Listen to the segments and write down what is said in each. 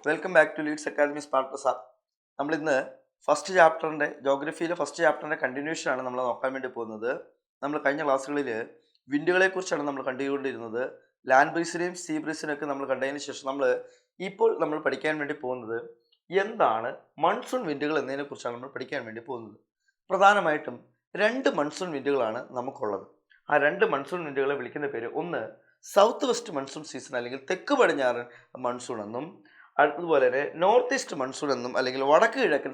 Welcome back to Leeds academy smart Prasad. നമ്മളിന്ന് first ചാപ്റ്ററിൻ്റെ ജോഗ്രഫിയിലെ first ചാപ്റ്ററിൻ്റെ കണ്ടിന്യൂഷനാണ് നമ്മൾ നോക്കാൻ വേണ്ടി പോകുന്നത്. നമ്മൾ കഴിഞ്ഞ ക്ലാസ്സുകളിൽ വിൻഡുകളെ കുറിച്ചാണ് നമ്മൾ കണ്ടുകൊണ്ടിരുന്നത്. ലാൻഡ് ബ്രീസിനെയും സീ ബ്രീസിനെയും ഒക്കെ നമ്മൾ കണ്ടതിന് ശേഷം ഇപ്പോൾ നമ്മൾ പഠിക്കാൻ വേണ്ടി പോകുന്നത് എന്താണ് മൺസൂൺ വിൻഡുകൾ എന്നതിനെ കുറിച്ചാണ് നമ്മൾ പഠിക്കാൻ വേണ്ടി പോകുന്നത്. പ്രധാനമായിട്ടും രണ്ട് മൺസൂൺ വിൻഡുകളാണ് നമുക്കുള്ളത്. ആ രണ്ട് മൺസൂൺ വിൻഡുകളെ വിളിക്കുന്ന പേര് ഒന്ന് സൗത്ത് വെസ്റ്റ് മൺസൂൺ സീസൺ അല്ലെങ്കിൽ തെക്ക് പടിഞ്ഞാറൻ മൺസൂൺ എന്നും, അതുപോലെ തന്നെ നോർത്ത് ഈസ്റ്റ് മൺസൂൺ എന്നും അല്ലെങ്കിൽ വടക്ക് കിഴക്കൻ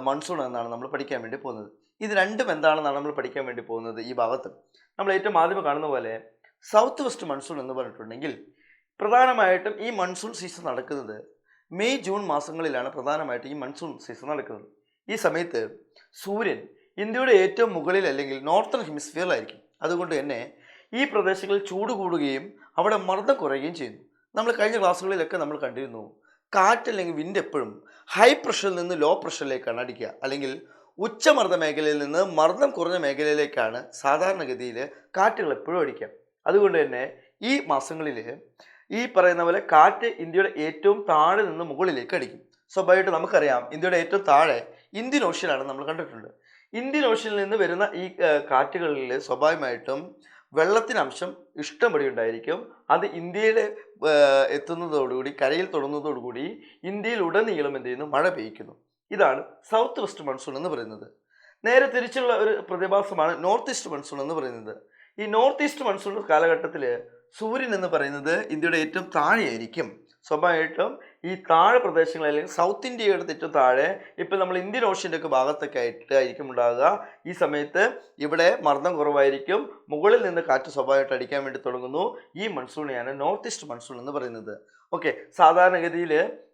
മൺസൂൺ എന്നാണ് നമ്മൾ പഠിക്കാൻ വേണ്ടി പോകുന്നത്. ഇത് രണ്ടും എന്താണെന്നാണ് നമ്മൾ പഠിക്കാൻ വേണ്ടി പോകുന്നത്. ഈ ഭാഗത്ത് നമ്മൾ ഏറ്റവും ആദ്യം കാണുന്ന പോലെ സൗത്ത് വെസ്റ്റ് മൺസൂൺ എന്ന് പറഞ്ഞിട്ടുണ്ടെങ്കിൽ പ്രധാനമായിട്ടും ഈ മൺസൂൺ സീസൺ നടക്കുന്നത് മെയ് ജൂൺ മാസങ്ങളിലാണ്. പ്രധാനമായിട്ടും ഈ മൺസൂൺ സീസൺ നടക്കുന്നത്. ഈ സമയത്ത് സൂര്യൻ ഇന്ത്യയുടെ ഏറ്റവും മുകളിൽ അല്ലെങ്കിൽ നോർത്തേൺ ഹെമിസ്ഫിയറിലായിരിക്കും. അതുകൊണ്ട് തന്നെ ഈ പ്രദേശങ്ങളിൽ ചൂട് കൂടുകയും അവിടെ മർദ്ദം കുറയുകയും ചെയ്യുന്നു. നമ്മൾ കഴിഞ്ഞ ക്ലാസ്സുകളിലൊക്കെ നമ്മൾ കണ്ടിരുന്നു, കാറ്റ് അല്ലെങ്കിൽ വിൻഡ് എപ്പോഴും ഹൈ പ്രഷറിൽ നിന്ന് ലോ പ്രഷറിലേക്കാണ് അടിക്കുക, അല്ലെങ്കിൽ ഉച്ചമർദ്ദ മേഖലയിൽ നിന്ന് മർദ്ദം കുറഞ്ഞ മേഖലയിലേക്കാണ് സാധാരണഗതിയിൽ കാറ്റുകൾ എപ്പോഴും അടിക്കുക. അതുകൊണ്ട് തന്നെ ഈ മാസങ്ങളിൽ ഈ പറയുന്ന പോലെ കാറ്റ് ഇന്ത്യയുടെ ഏറ്റവും താഴെ നിന്ന് മുകളിലേക്ക് അടിക്കും. സ്വാഭാവികമായിട്ട് നമുക്കറിയാം, ഇന്ത്യയുടെ ഏറ്റവും താഴെ ഇന്ത്യൻ ഓഷ്യനാണ് നമ്മൾ കണ്ടിട്ടുണ്ട്. ഇന്ത്യൻ ഓഷ്യനിൽ നിന്ന് വരുന്ന ഈ കാറ്റുകളിൽ സ്വാഭാവികമായിട്ടും വെള്ളത്തിന് അംശം ഇഷ്ടംപടി ഉണ്ടായിരിക്കും. അത് ഇന്ത്യയിൽ എത്തുന്നതോടുകൂടി, കരയിൽ തൊടുന്നതോടുകൂടി ഇന്ത്യയിൽ ഉടനീളം എന്ത് ചെയ്യുന്നു, മഴ പെയ്യ്ക്കുന്നു. ഇതാണ് സൗത്ത് വെസ്റ്റ് മൺസൂൺ എന്ന് പറയുന്നത്. നേരെ തിരിച്ചുള്ള ഒരു പ്രതിഭാസമാണ് നോർത്ത് ഈസ്റ്റ് മൺസൂൺ എന്ന് പറയുന്നത്. ഈ നോർത്ത് ഈസ്റ്റ് മൺസൂൺ കാലഘട്ടത്തിൽ സൂര്യൻ എന്ന് പറയുന്നത് ഇന്ത്യയുടെ ഏറ്റവും താഴെയായിരിക്കും. സ്വാഭാവികമായിട്ടും ഈ താഴെ പ്രദേശങ്ങൾ അല്ലെങ്കിൽ സൗത്ത് ഇന്ത്യയുടെ ഏറ്റവും താഴെ, ഇപ്പം നമ്മൾ ഇന്ത്യൻ ഓഷ്യൻ്റെ ഒക്കെ ഭാഗത്തൊക്കെ ആയിരിക്കും ഉണ്ടാകുക. ഈ സമയത്ത് ഇവിടെ മർദ്ദം കുറവായിരിക്കും, മുകളിൽ നിന്ന് കാറ്റ് സ്വാഭാവികമായിട്ട് അടിക്കാൻ വേണ്ടി തുടങ്ങുന്നു. ഈ മൺസൂണെയാണ് നോർത്ത് ഈസ്റ്റ് മൺസൂൺ എന്ന് പറയുന്നത്. ഓക്കെ, സാധാരണഗതിയിൽ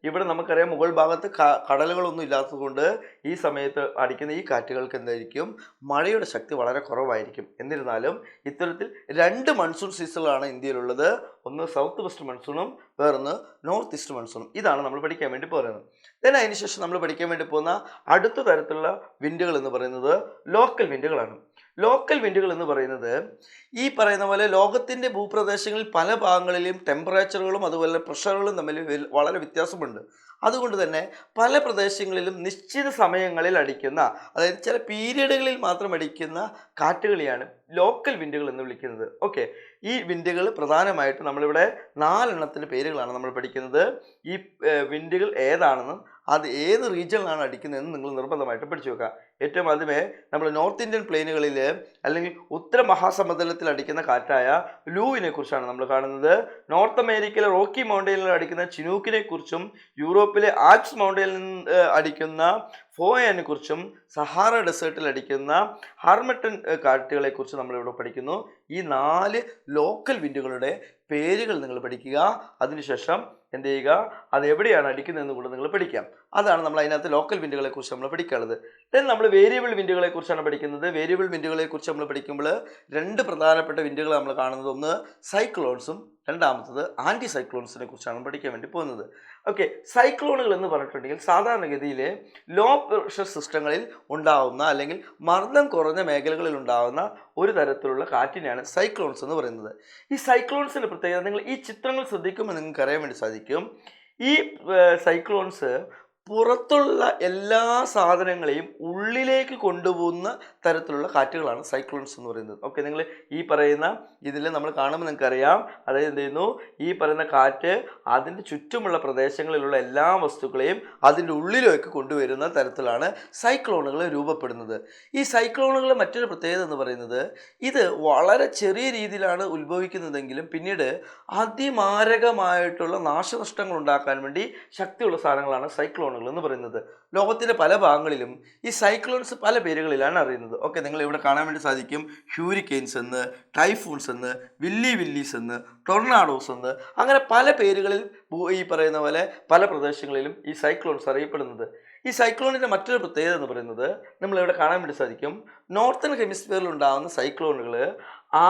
ഇവിടെ നമുക്കറിയാം മുകൾ ഭാഗത്ത് കടലുകളൊന്നും ഇല്ലാത്തതുകൊണ്ട് ഈ സമയത്ത് അടിക്കുന്ന ഈ കാറ്റുകൾക്ക് എന്തായിരിക്കും, മഴയുടെ ശക്തി വളരെ കുറവായിരിക്കും. എന്നിരുന്നാലും ഇത്തരത്തിൽ രണ്ട് മൺസൂൺ സീസണുകളാണ് ഇന്ത്യയിലുള്ളത്. ഒന്ന് സൗത്ത് വെസ്റ്റ് മൺസൂണും വേറൊന്ന് നോർത്ത് ഈസ്റ്റ് മൺസൂണും. ഇതാണ് നമ്മൾ പഠിക്കാൻ വേണ്ടി പോകുന്നത്. then അതിനുശേഷം നമ്മൾ പഠിക്കാൻ വേണ്ടി പോകുന്ന അടുത്ത തരത്തിലുള്ള വിൻഡുകൾ എന്ന് പറയുന്നത് ലോക്കൽ വിൻഡുകളാണ്. ലോക്കൽ വിൻഡുകൾ എന്ന് പറയുന്നത് ഈ പറയുന്ന പോലെ ലോകത്തിൻ്റെ ഭൂപ്രദേശങ്ങളിൽ പല ഭാഗങ്ങളിലും ടെമ്പറേച്ചറുകളും അതുപോലെ പ്രഷറുകളും തമ്മിൽ വളരെ വ്യത്യാസമുണ്ട്. അതുകൊണ്ട് തന്നെ പല പ്രദേശങ്ങളിലും നിശ്ചിത സമയങ്ങളിൽ അടിക്കുന്ന, അതായത് ചില പീരിയഡുകളിൽ മാത്രം അടിക്കുന്ന കാറ്റുകളെയാണ് ലോക്കൽ വിൻഡുകൾ എന്ന് വിളിക്കുന്നത്. ഓക്കെ, ഈ വിൻഡുകൾ പ്രധാനമായിട്ട് നമ്മളിവിടെ 4 പേരുകളാണ് നമ്മൾ പഠിക്കുന്നത്. ഈ വിൻഡുകൾ ഏതാണെന്നും അത് ഏത് റീജിയനിലാണ് അടിക്കുന്നതെന്ന് നിങ്ങൾ നിർബന്ധമായിട്ട് പഠിച്ചു വെക്കുക. ഏറ്റവും ആദ്യമേ നമ്മൾ നോർത്ത് ഇന്ത്യൻ പ്ലെയിനുകളിൽ അല്ലെങ്കിൽ ഉത്തര മഹാസമുദ്രത്തിൽ അടിക്കുന്ന കാറ്റായ ലൂവിനെ കുറിച്ചാണ് നമ്മൾ കാണുന്നത്. നോർത്ത് അമേരിക്കയിലെ റോക്കി മൗണ്ടൈനിൽ അടിക്കുന്ന ചിനൂക്കിനെ കുറിച്ചും യൂറോപ്പിലെ ആൽപ്സ് മൗണ്ടൈനിൽ നിന്ന് അടിക്കുന്ന ഫോയനെ കുറിച്ചും സഹാറ ഡെസേർട്ടിൽ അടിക്കുന്ന ഹാർമട്ടൺ കാറ്റുകളെ കുറിച്ച് നമ്മളിവിടെ പഠിക്കുന്നു. ഈ 4 ലോക്കൽ വിൻഡുകളുടെ പേരുകൾ നിങ്ങൾ പഠിക്കുക. അതിനുശേഷം എന്ത് ചെയ്യുക, അത് എവിടെയാണ് അടിക്കുന്നതെന്ന് കൂടെ നിങ്ങൾ പഠിക്കാം. അതാണ് നമ്മൾ അതിനകത്ത് ലോക്കൽ വിൻഡുകളെ കുറിച്ച് നമ്മൾ പഠിക്കാനുള്ളത്. ദെൻ നമ്മൾ വേരിയബിൾ വിൻഡുകളെ കുറിച്ചാണ് പഠിക്കുന്നത്. വേരിയബിൾ വിൻഡുകളെ കുറിച്ച് നമ്മൾ പഠിക്കുമ്പോൾ 2 പ്രധാനപ്പെട്ട വിൻഡുകൾ നമ്മൾ കാണുന്നത്, ഒന്ന് സൈക്ലോൺസും രണ്ടാമത്തത് ആൻറ്റി സൈക്ലോൺസിനെ കുറിച്ചാണ് പഠിക്കാൻ വേണ്ടി പോകുന്നത്. ഓക്കെ, സൈക്ലോണുകൾ എന്ന് പറഞ്ഞിട്ടുണ്ടെങ്കിൽ സാധാരണഗതിയിൽ ലോ പ്രഷർ സിസ്റ്റങ്ങളിൽ ഉണ്ടാവുന്ന അല്ലെങ്കിൽ മർദ്ദം കുറഞ്ഞ മേഖലകളിൽ ഉണ്ടാവുന്ന ഒരു തരത്തിലുള്ള കാറ്റിനെയാണ് സൈക്ലോൺസ് എന്ന് പറയുന്നത്. ഈ സൈക്ലോൺസിൻ്റെ പ്രത്യേകത നിങ്ങൾ ഈ ചിത്രങ്ങൾ ശ്രദ്ധിക്കുമ്പോൾ നിങ്ങൾക്ക് അറിയാൻ വേണ്ടി സാധിക്കും. ഈ സൈക്ലോൺസ് പുറത്തുള്ള എല്ലാ സാധനങ്ങളെയും ഉള്ളിലേക്ക് കൊണ്ടുപോകുന്ന തരത്തിലുള്ള കാറ്റുകളാണ് സൈക്ലോൺസ് എന്ന് പറയുന്നത്. ഓക്കെ, നിങ്ങൾ ഈ പറയുന്ന ഇതിൽ നമ്മൾ കാണുമ്പോൾ നിങ്ങൾക്കറിയാം, അതായത് എന്ത് ചെയ്യുന്നു, ഈ പറയുന്ന കാറ്റ് അതിൻ്റെ ചുറ്റുമുള്ള പ്രദേശങ്ങളിലുള്ള എല്ലാ വസ്തുക്കളെയും അതിൻ്റെ ഉള്ളിലേക്ക് കൊണ്ടുവരുന്ന തരത്തിലാണ് സൈക്ലോണുകൾ രൂപപ്പെടുന്നത്. ഈ സൈക്ലോണുകളുടെ മറ്റൊരു പ്രത്യേകത എന്ന് പറയുന്നത്, ഇത് വളരെ ചെറിയ രീതിയിലാണ് ഉത്ഭവിക്കുന്നതെങ്കിലും പിന്നീട് അതിമാരകമായിട്ടുള്ള നാശനഷ്ടങ്ങൾ ഉണ്ടാക്കാൻ വേണ്ടി ശക്തിയുള്ള സാധനങ്ങളാണ് സൈക്ലോൺ എന്ന് പറയുന്നത്. ലോകത്തിന്റെ പല ഭാഗങ്ങളിലും ഈ സൈക്ലോൺസ് പല പേരുകളിലാണ് അറിയുന്നത്. ഓക്കെ, നിങ്ങൾ ഇവിടെ കാണാൻ വേണ്ടി സാധിക്കും, ഹ്യൂരിക്കെയിൻസ് എന്ന്, ടൈഫൂൺസ് എന്ന്, വില്ലീസ് എന്ന്, ടൊർണാഡോസ് എന്ന്, അങ്ങനെ പല പേരുകളിൽ ഈ പറയുന്ന പോലെ പല പ്രദേശങ്ങളിലും ഈ സൈക്ലോൺസ് അറിയപ്പെടുന്നത്. ഈ സൈക്ലോണിൻ്റെ മറ്റൊരു പ്രത്യേകത എന്ന് പറയുന്നത് നമ്മളിവിടെ കാണാൻ വേണ്ടി സാധിക്കും, നോർത്തേൺ ഹെമിസ്ഫിയറിൽ ഉണ്ടാകുന്ന സൈക്ലോണുകൾ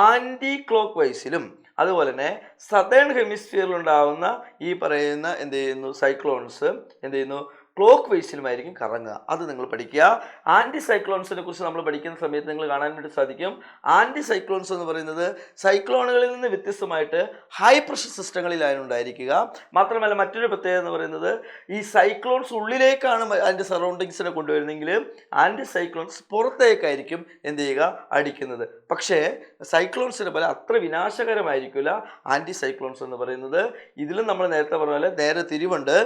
ആൻറ്റി ക്ലോക്ക് വൈസിലും അതുപോലെ തന്നെ സതേൺ ഹെമിസ്ഫിയറിൽ ഉണ്ടാകുന്ന ഈ പറയുന്ന എന്ത് ചെയ്യുന്നു, സൈക്ലോൺസ് എന്ത് ചെയ്യുന്നു, ക്ലോക്ക് വൈസിലുമായിരിക്കും കറങ്ങുക. അത് നിങ്ങൾ പഠിക്കുക. ആൻറ്റി സൈക്ലോൺസിനെ കുറിച്ച് നമ്മൾ പഠിക്കുന്ന സമയത്ത് നിങ്ങൾ കാണാൻ വേണ്ടി സാധിക്കും. ആൻറ്റി സൈക്ലോൺസ് എന്ന് പറയുന്നത് സൈക്ലോണുകളിൽ നിന്ന് വ്യത്യസ്തമായിട്ട് ഹൈ പ്രഷർ സിസ്റ്റങ്ങളിലാണ് ഉണ്ടായിരിക്കുക. മാത്രമല്ല മറ്റൊരു പ്രത്യേകത എന്ന് പറയുന്നത് ഈ സൈക്ലോൺസ് ഉള്ളിലേക്കാണ് അതിൻ്റെ സറൗണ്ടിങ്സിനെ കൊണ്ടുവരുന്നെങ്കിൽ ആൻറ്റി സൈക്ലോൺസ് പുറത്തേക്കായിരിക്കും എന്ത് ചെയ്യുക, അടിക്കുന്നത്. പക്ഷേ സൈക്ലോൺസിനെ പോലെ അത്ര വിനാശകരമായിരിക്കില്ല ആൻറ്റി സൈക്ലോൺസ് എന്ന് പറയുന്നത്. ഇതിലും നമ്മൾ നേരത്തെ പറഞ്ഞ പോലെ നേരെ തിരിവുണ്ട്.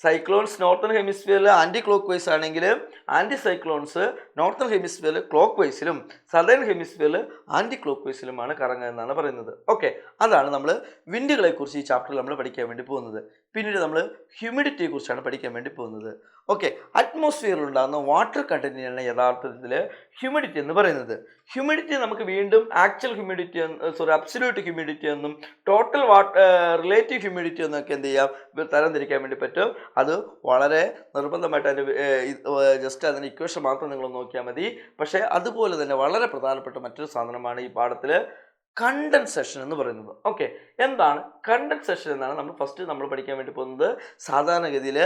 സൈക്ലോൺസ് നോർത്തേൺ ഹെമിസ്ഫിയറിൽ ആൻറ്റി ക്ലോക്ക് വൈസ് ആണെങ്കിൽ ആൻറ്റി സൈക്ലോൺസ് നോർത്തേൺ ഹെമിസ്ഫിയറിൽ ക്ലോക്ക് വൈസിലും സദേൺ ഹെമിസ്ഫിയറിൽ ആൻറ്റി ക്ലോക്ക് വൈസിലുമാണ് കറങ്ങുക എന്നാണ് പറയുന്നത്. ഓക്കെ, അതാണ് നമ്മൾ വിൻഡുകളെ കുറിച്ച് ഈ ചാപ്റ്ററിൽ നമ്മൾ പഠിക്കാൻ വേണ്ടി പോകുന്നത്. പിന്നീട് നമ്മൾ ഹ്യൂമിഡിറ്റിയെ കുറിച്ചാണ് പഠിക്കാൻ വേണ്ടി പോകുന്നത്. ഓക്കെ, അറ്റ്മോസ്ഫിയറിൽ ഉണ്ടാകുന്ന വാട്ടർ കണ്ടന്റിനാണ് യഥാർത്ഥത്തിൽ ഹ്യൂമിഡിറ്റി എന്ന് പറയുന്നത്. ഹ്യൂമിഡിറ്റി നമുക്ക് വീണ്ടും ആക്ച്വൽ ഹ്യൂമിഡിറ്റി അബ്സല്യൂട്ട് ഹ്യൂമിഡിറ്റി എന്നും ടോട്ടൽ റിലേറ്റീവ് ഹ്യൂമിഡിറ്റി എന്നൊക്കെ എന്ത് ചെയ്യാം, തരംതിരിക്കാൻ വേണ്ടി പറ്റും. അത് വളരെ നിർബന്ധമായിട്ട് അതിൻ്റെ ജസ്റ്റ് അതിൻ്റെ ഇക്വേഷൻ മാത്രം നിങ്ങൾ നോക്കിയാൽ മതി. പക്ഷേ അതുപോലെ തന്നെ വളരെ പ്രധാനപ്പെട്ട മറ്റൊരു സാധനമാണ് ഈ പാഠത്തിൽ കണ്ടൻസേഷൻ എന്ന് പറയുന്നത്. ഓക്കെ, എന്താണ് കണ്ടൻസേഷൻ എന്നാണ് നമ്മൾ പഠിക്കാൻ വേണ്ടി പോകുന്നത്. സാധാരണഗതിയിൽ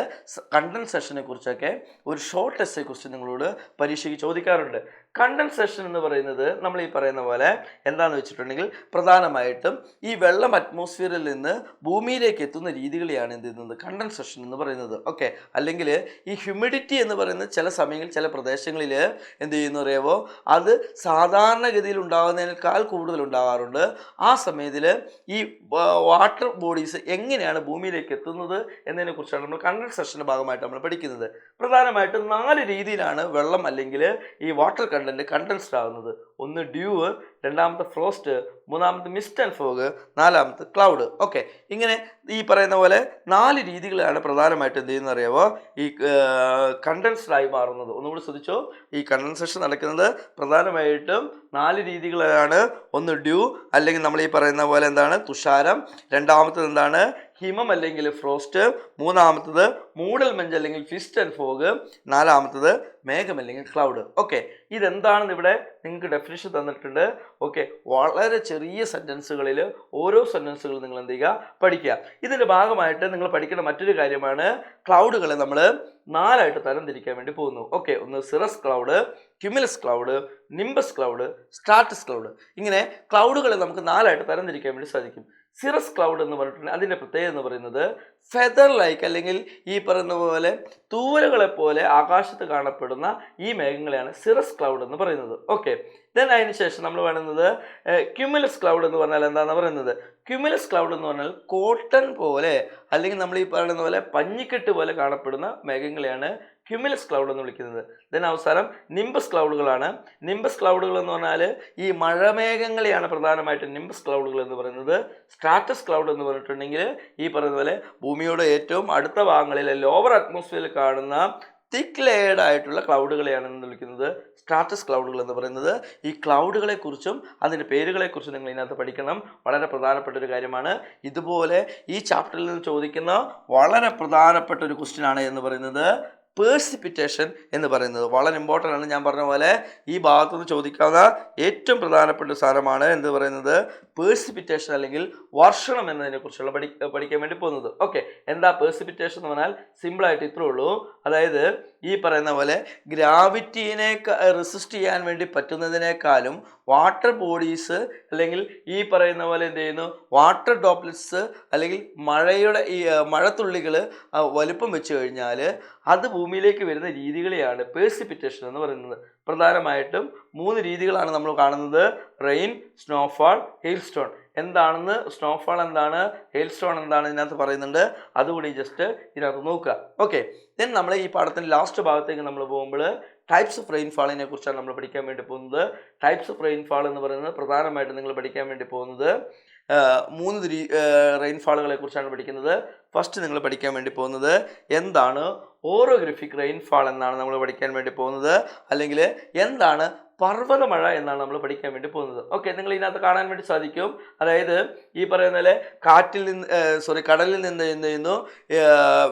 കണ്ടൻസേഷനെ കുറിച്ചൊക്കെ ഒരു ഷോർട്ട് എസ്സേ ക്വസ്റ്റ്യൻ നിങ്ങളോട് പരീക്ഷയ്ക്ക് ചോദിക്കാറുണ്ട്. കണ്ടൻസേഷൻ എന്ന് പറയുന്നത് നമ്മൾ ഈ പറയുന്ന പോലെ എന്താണെന്ന് വെച്ചിട്ടുണ്ടെങ്കിൽ പ്രധാനമായിട്ടും ഈ വെള്ളം അറ്റ്മോസ്ഫിയറിൽ നിന്ന് ഭൂമിയിലേക്ക് എത്തുന്ന രീതികളെയാണ് എന്ത് ചെയ്യുന്നത്, കണ്ടൻസേഷൻ എന്ന് പറയുന്നത്. ഓക്കെ, അല്ലെങ്കിൽ ഈ ഹ്യൂമിഡിറ്റി എന്ന് പറയുന്നത് ചില സമയങ്ങളിൽ ചില പ്രദേശങ്ങളിൽ എന്ത് ചെയ്യുന്നു അറിയാമോ, അത് സാധാരണഗതിയിൽ ഉണ്ടാകുന്നതിനേക്കാൾ കൂടുതൽ ഉണ്ടാകാറുണ്ട്. ആ സമയത്തിൽ ഈ വാട്ടർ ബോഡീസ് എങ്ങനെയാണ് ഭൂമിയിലേക്ക് എത്തുന്നത് എന്നതിനെ കുറിച്ചാണ് നമ്മൾ കണ്ടൻസേഷൻ്റെ ഭാഗമായിട്ട് നമ്മൾ പഠിക്കുന്നത്. പ്രധാനമായിട്ടും 4 രീതിയിലാണ് വെള്ളം അല്ലെങ്കിൽ ഈ വാട്ടർ കണ്ടന്റ് കണ്ടൻസ്ഡ് ആകുന്നത്. ഒന്ന് ഡ്യൂ, രണ്ടാമത്തെ ഫ്രോസ്റ്റ്, മൂന്നാമത്തെ മിസ്റ്റ് ആൻഡ് ഫോഗ്, നാലാമത്തെ ക്ലൗഡ്. ഓക്കെ, ഇങ്ങനെ ഈ പറയുന്ന പോലെ 4 രീതികളാണ് പ്രധാനമായിട്ട് എന്ത് ചെയ്യുന്നത് അറിയാമോ ഈ കണ്ടൻസ്ഡ് ആയി മാറുന്നത്. ഒന്നുകൂടി ശ്രദ്ധിച്ചോ, ഈ കണ്ടൻസേഷൻ നടക്കുന്നത് പ്രധാനമായിട്ടും 4 രീതികളാണ്. ഒന്ന് ഡ്യൂ അല്ലെങ്കിൽ നമ്മൾ ഈ പറയുന്ന പോലെ എന്താണ് തുഷാരം, രണ്ടാമത്തത് എന്താണ് ഹിമം അല്ലെങ്കിൽ ഫ്രോസ്റ്റ്, മൂന്നാമത്തത് മൂടൽമഞ്ഞ് അല്ലെങ്കിൽ ഫിസ്റ്റ് ആൻഡ് ഫോഗ്, നാലാമത്തത് മേഘം അല്ലെങ്കിൽ ക്ലൗഡ്. ഓക്കെ, ഇതെന്താണെന്ന് ഇവിടെ നിങ്ങൾക്ക് ഡെഫിനിഷൻ തന്നിട്ടുണ്ട്. ഓക്കെ, വളരെ ചെറിയ സെൻറ്റൻസുകളിൽ ഓരോ സെൻറ്റൻസുകൾ നിങ്ങൾ എന്ത് ചെയ്യുക, പഠിക്കുക. ഇതിൻ്റെ ഭാഗമായിട്ട് നിങ്ങൾ പഠിക്കേണ്ട മറ്റൊരു കാര്യമാണ് ക്ലൗഡുകളെ നമ്മൾ 4ആയിട്ട് തരംതിരിക്കാൻ വേണ്ടി പോകുന്നു. ഓക്കെ, ഒന്ന് cirrus cloud, cumulus cloud, nimbus cloud, Stratus cloud. ഇങ്ങനെ ക്ലൗഡുകളെ നമുക്ക് 4ആയിട്ട് തരംതിരിക്കാൻ വേണ്ടി സാധിക്കും. സിറസ് ക്ലൗഡ് എന്ന് പറഞ്ഞിട്ടുണ്ടെങ്കിൽ അതിൻ്റെ പ്രത്യേകത എന്ന് പറയുന്നത് ഫെദർ ലൈക്ക് അല്ലെങ്കിൽ ഈ പറയുന്ന പോലെ തൂവലുകളെ പോലെ ആകാശത്ത് കാണപ്പെടുന്ന ഈ മേഘങ്ങളെയാണ് സിറസ് ക്ലൗഡ് എന്ന് പറയുന്നത്. ഓക്കെ, ദെൻ അതിന് ശേഷം നമ്മൾ പറയുന്നത് ക്യുമുലസ് ക്ലൗഡ് എന്ന് പറഞ്ഞാൽ എന്താണെന്ന് പറയുന്നത്. ക്യുമുലസ് ക്ലൗഡ് എന്ന് പറഞ്ഞാൽ കോട്ടൺ പോലെ അല്ലെങ്കിൽ നമ്മൾ ഈ പറയുന്ന പോലെ പഞ്ഞിക്കെട്ട് പോലെ കാണപ്പെടുന്ന മേഘങ്ങളെയാണ് ക്യുമുലസ് ക്ലൗഡ് എന്ന് വിളിക്കുന്നത്. ദെൻ അവസാനം നിംബസ് ക്ലൗഡുകളാണ്. നിംബസ് ക്ലൗഡുകൾ എന്ന് പറഞ്ഞാൽ ഈ മഴമേഘങ്ങളെയാണ് പ്രധാനമായിട്ടും നിംബസ് ക്ലൗഡുകൾ എന്ന് പറയുന്നത്. സ്ട്രാറ്റസ് ക്ലൗഡ് എന്ന് പറഞ്ഞിട്ടുണ്ടെങ്കിൽ ഈ പറയുന്ന പോലെ ഭൂമിയുടെ ഏറ്റവും അടുത്ത ഭാഗങ്ങളിൽ ലോവർ അറ്റ്മോസ്ഫിയറിൽ കാണുന്ന തിക്ക് ലെയർഡ് ആയിട്ടുള്ള ക്ലൗഡുകളെയാണ് എന്ന് വിളിക്കുന്നത് സ്ട്രാറ്റസ് ക്ലൗഡുകൾ എന്ന് പറയുന്നത്. ഈ ക്ലൗഡുകളെ കുറിച്ചും അതിൻ്റെ പേരുകളെ കുറിച്ചും നിങ്ങൾ ഇതിനകത്ത് പഠിക്കണം. വളരെ പ്രധാനപ്പെട്ട ഒരു കാര്യമാണ്. ഇതുപോലെ ഈ ചാപ്റ്ററിൽ നിന്ന് ചോദിക്കുന്ന വളരെ പ്രധാനപ്പെട്ട ഒരു ക്വസ്റ്റ്യൻ ആണ് എന്ന് പറയുന്നത് പേഴ്സിപ്പിറ്റേഷൻ എന്ന് പറയുന്നത്. വളരെ ഇമ്പോർട്ടൻ്റ് ആണ്. ഞാൻ പറഞ്ഞ പോലെ ഈ ഭാഗത്തുനിന്ന് ചോദിക്കാവുന്ന ഏറ്റവും പ്രധാനപ്പെട്ട സാധനമാണ് എന്ന് പറയുന്നത് പേഴ്സിപ്പിറ്റേഷൻ അല്ലെങ്കിൽ വർഷണം എന്നതിനെ കുറിച്ചുള്ള പഠിക്കാൻ വേണ്ടി പോകുന്നത്. ഓക്കെ, എന്താ പേഴ്സിപ്പിറ്റേഷൻ എന്ന് പറഞ്ഞാൽ സിമ്പിളായിട്ട് ഇത്രേ ഉള്ളൂ. അതായത് ഈ പറയുന്ന പോലെ ഗ്രാവിറ്റീനെ റെസിസ്റ്റ് ചെയ്യാൻ വേണ്ടി പറ്റുന്നതിനേക്കാളും വാട്ടർ ബോഡീസ് അല്ലെങ്കിൽ ഈ പറയുന്ന പോലെ എന്ത് ചെയ്യുന്നു വാട്ടർ ഡ്രോപ്ലെറ്റ്സ് അല്ലെങ്കിൽ ഈ മഴത്തുള്ളികൾ വലുപ്പം വെച്ച് കഴിഞ്ഞാൽ അത് ഭൂമിയിലേക്ക് വരുന്ന രീതികളെയാണ് പേഴ്സിപ്പിറ്റേഷൻ എന്ന് പറയുന്നത്. പ്രധാനമായിട്ടും 3 രീതികളാണ് നമ്മൾ കാണുന്നത്. Rain, snowfall, hailstone. എന്താണെന്ന് സ്നോഫാൾ എന്താണ്, ഹെയിൽ സ്റ്റോൺ എന്താണ് ഇതിനകത്ത് പറയുന്നുണ്ട്. അതുകൂടി ജസ്റ്റ് ഇതിനകത്ത് നോക്കുക. ഓക്കെ, ദെൻ നമ്മൾ ഈ പാഠത്തിൻ്റെ ലാസ്റ്റ് ഭാഗത്തേക്ക് നമ്മൾ പോകുമ്പോൾ ടൈപ്സ് ഓഫ് റെയിൻഫാളിനെ കുറിച്ചാണ് നമ്മൾ പഠിക്കാൻ വേണ്ടി പോകുന്നത്. ടൈപ്സ് ഓഫ് റെയിൻഫാൾ എന്ന് പറയുന്നത് പ്രധാനമായിട്ടും നിങ്ങൾ പഠിക്കാൻ വേണ്ടി പോകുന്നത് 3 റെയിൻഫാളുകളെ കുറിച്ചാണ് പഠിക്കുന്നത്. ഫസ്റ്റ് നിങ്ങൾ പഠിക്കാൻ വേണ്ടി പോകുന്നത് എന്താണ് ഓറോഗ്രാഫിക് റെയിൻഫാൾ എന്നാണ് നമ്മൾ പഠിക്കാൻ വേണ്ടി പോകുന്നത്. അല്ലെങ്കിൽ എന്താണ് പർവ്വതമഴ എന്നാണ് നമ്മൾ പഠിക്കാൻ വേണ്ടി പോകുന്നത്. ഓക്കെ, നിങ്ങൾ ഇതിനകത്ത് കാണാൻ വേണ്ടി സാധിക്കും. അതായത് ഈ പറയുന്ന പോലെ കടലിൽ നിന്ന് എന്ത് ചെയ്യുന്നു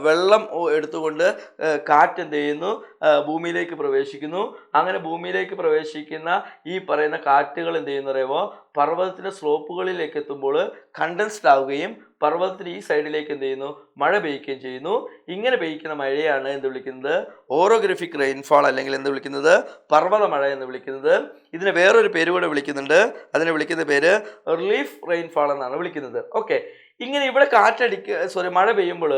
വെള്ളം എടുത്തുകൊണ്ട് കാറ്റ് എന്ത് ചെയ്യുന്നു ഭൂമിയിലേക്ക് പ്രവേശിക്കുന്നു. അങ്ങനെ ഭൂമിയിലേക്ക് പ്രവേശിക്കുന്ന ഈ പറയുന്ന കാറ്റുകൾ എന്ത് ചെയ്യുന്ന അറിയുമോ പർവ്വതത്തിൻ്റെ സ്ലോപ്പുകളിലേക്ക് എത്തുമ്പോൾ കണ്ടൻസ്ഡ് ആവുകയും പർവ്വതത്തിന് ഈ സൈഡിലേക്ക് എന്ത് ചെയ്യുന്നു, മഴ പെയ്യുകയും ചെയ്യുന്നു. ഇങ്ങനെ പെയ്യ്ക്കുന്ന മഴയാണ് എന്ത് വിളിക്കുന്നത്, ഓറോഗ്രഫിക് റെയിൻഫാൾ അല്ലെങ്കിൽ എന്ത് വിളിക്കുന്നത്, പർവ്വത മഴ എന്ന് വിളിക്കുന്നത്. ഇതിന് വേറൊരു പേര് കൂടെ വിളിക്കുന്നുണ്ട്. അതിനെ വിളിക്കുന്ന പേര് റിലീഫ് റെയിൻഫാൾ എന്നാണ് വിളിക്കുന്നത്. ഓക്കെ, ഇങ്ങനെ ഇവിടെ മഴ പെയ്യുമ്പോൾ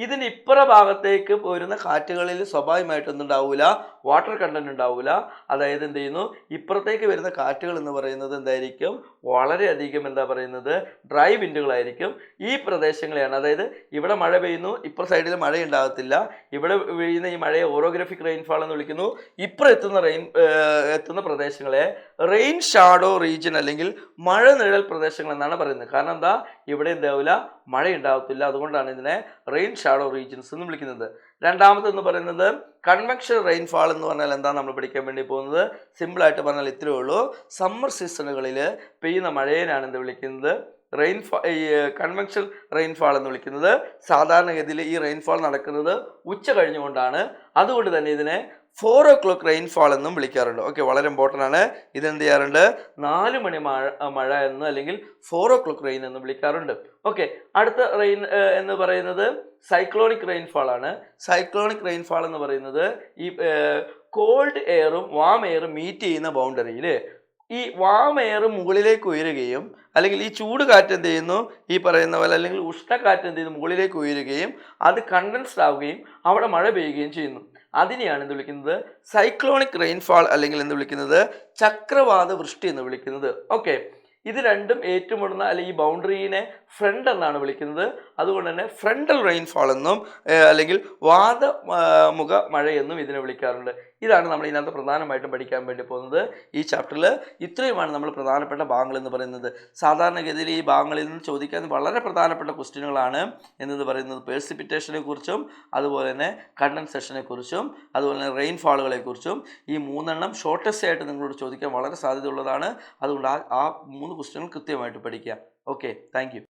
ഇതിന് ഇപ്പുറ ഭാഗത്തേക്ക് പോരുന്ന കാറ്റുകളിൽ സ്വാഭാവികമായിട്ട് എന്തുണ്ടാവില്ല, വാട്ടർ കണ്ടന്റ് ഉണ്ടാവില്ല. അതായത് എന്ത് ചെയ്യുന്നു, ഇപ്പുറത്തേക്ക് വരുന്ന കാറ്റുകൾ എന്ന് പറയുന്നത് എന്തായിരിക്കും, വളരെയധികം എന്താ പറയുന്നത്, ഡ്രൈ വിൻഡുകളായിരിക്കും. ഈ പ്രദേശങ്ങളെയാണ്, അതായത് ഇവിടെ മഴ പെയ്യുന്നു, ഇപ്പുറ സൈഡിൽ മഴ ഉണ്ടാകത്തില്ല. ഇവിടെ വീഴുന്ന ഈ മഴയെ ഓറോഗ്രഫിക് റെയിൻഫാൾ എന്ന് വിളിക്കുന്നു. ഇപ്പുറം എത്തുന്ന പ്രദേശങ്ങളെ റെയിൻ ഷാഡോ റീജിയൻ അല്ലെങ്കിൽ മഴ നിഴൽ പ്രദേശങ്ങൾ എന്നാണ് പറയുന്നത്. കാരണം എന്താ, ഇവിടെ എന്താവില്ല, മഴ ഉണ്ടാവത്തില്ല. അതുകൊണ്ടാണ് ഇതിനെ റെയിൻ ഷാഡോ റീജിയൻസ് എന്ന് വിളിക്കുന്നത്. രണ്ടാമതെന്ന് പറയുന്നത് കൺവെക്ഷൻ റെയിൻഫാൾ എന്ന് പറഞ്ഞാൽ എന്താ നമ്മൾ പഠിക്കാൻ വേണ്ടി പോകുന്നത്, സിമ്പിളായിട്ട് പറഞ്ഞാൽ ഇത്രയേ ഉള്ളൂ. സമ്മർ സീസണുകളിൽ പെയ്യുന്ന മഴയെയാണ് എന്ത് വിളിക്കുന്നത്, കൺവെക്ഷൻ റെയിൻഫാൾ എന്ന് വിളിക്കുന്നത്. സാധാരണഗതിയിൽ ഈ റെയിൻഫാൾ നടക്കുന്നത് ഉച്ച കഴിഞ്ഞുകൊണ്ടാണ്. അതുകൊണ്ട് തന്നെ ഇതിനെ 4 o'clock റെയിൻഫാൾ എന്നും വിളിക്കാറുണ്ട്. ഓക്കെ, വളരെ ഇമ്പോർട്ടൻ്റ് ആണ്. ഇതെന്ത് ചെയ്യാറുണ്ട്, 4 മണി മഴ എന്ന് അല്ലെങ്കിൽ 4 o'clock റെയിൻ എന്ന് വിളിക്കാറുണ്ട്. ഓക്കെ, അടുത്ത റെയിൻ എന്ന് പറയുന്നത് സൈക്ലോണിക് റെയിൻഫാൾ ആണ്. സൈക്ലോണിക് റെയിൻഫാൾ എന്ന് പറയുന്നത് ഈ കോൾഡ് എയറും വാം എയറും മീറ്റ് ചെയ്യുന്ന ബൗണ്ടറിയിൽ ഈ വാം എയർ മുകളിലേക്ക് ഉയരുകയും അല്ലെങ്കിൽ ഈ ചൂട് കാറ്റ് എന്ത് ചെയ്യുന്നു, ഈ പറയുന്ന പോലെ അല്ലെങ്കിൽ ഉഷ്ണക്കാറ്റ് എന്ത് ചെയ്യുന്നു, മുകളിലേക്ക് ഉയരുകയും അത് കണ്ടൻസ്ഡ് ആവുകയും അവിടെ മഴ പെയ്യുകയും ചെയ്യുന്നു. അതിനെയാണ് എന്ത് വിളിക്കുന്നത്, സൈക്ലോണിക് റെയിൻഫാൾ അല്ലെങ്കിൽ എന്ത് വിളിക്കുന്നത്, ചക്രവാത വൃഷ്ടി എന്ന് വിളിക്കുന്നത്. ഓക്കെ, ഇത് രണ്ടും ഏറ്റുമുടുന്ന അല്ലെങ്കിൽ ഈ ബൗണ്ടറിനെ ഫ്രണ്ട് എന്നാണ് വിളിക്കുന്നത്. അതുകൊണ്ട് തന്നെ ഫ്രണ്ടൽ റെയിൻഫാൾ എന്നും അല്ലെങ്കിൽ വാതമുഖ മഴയെന്നും ഇതിനെ വിളിക്കാറുണ്ട്. ഇതാണ് നമ്മൾ ഇതിനകത്ത് പ്രധാനമായിട്ടും പഠിക്കാൻ വേണ്ടി പോകുന്നത്. ഈ ചാപ്റ്ററിൽ ഇത്രയുമാണ് നമ്മൾ പ്രധാനപ്പെട്ട ഭാഗങ്ങൾ എന്ന് പറയുന്നത്. സാധാരണഗതിയിൽ ഈ ഭാഗങ്ങളിൽ നിന്ന് ചോദിക്കാൻ വളരെ പ്രധാനപ്പെട്ട ക്വസ്റ്റ്യനുകളാണ് എന്നത് പറയുന്നത് പേഴ്സിപ്പിറ്റേഷനെ കുറിച്ചും അതുപോലെ തന്നെ കണ്ടൻസേഷനെ കുറിച്ചും അതുപോലെ തന്നെ റെയിൻഫാളുകളെ കുറിച്ചും. ഈ 3 എണ്ണം ഷോർട്ടസ്റ്റ് ആയിട്ട് നിങ്ങളോട് ചോദിക്കാൻ വളരെ സാധ്യതയുള്ളതാണ്. അതുകൊണ്ട് ആ 3 ക്വസ്റ്റ്യനുകൾ കൃത്യമായിട്ട് പഠിക്കുക. Okay, thank you.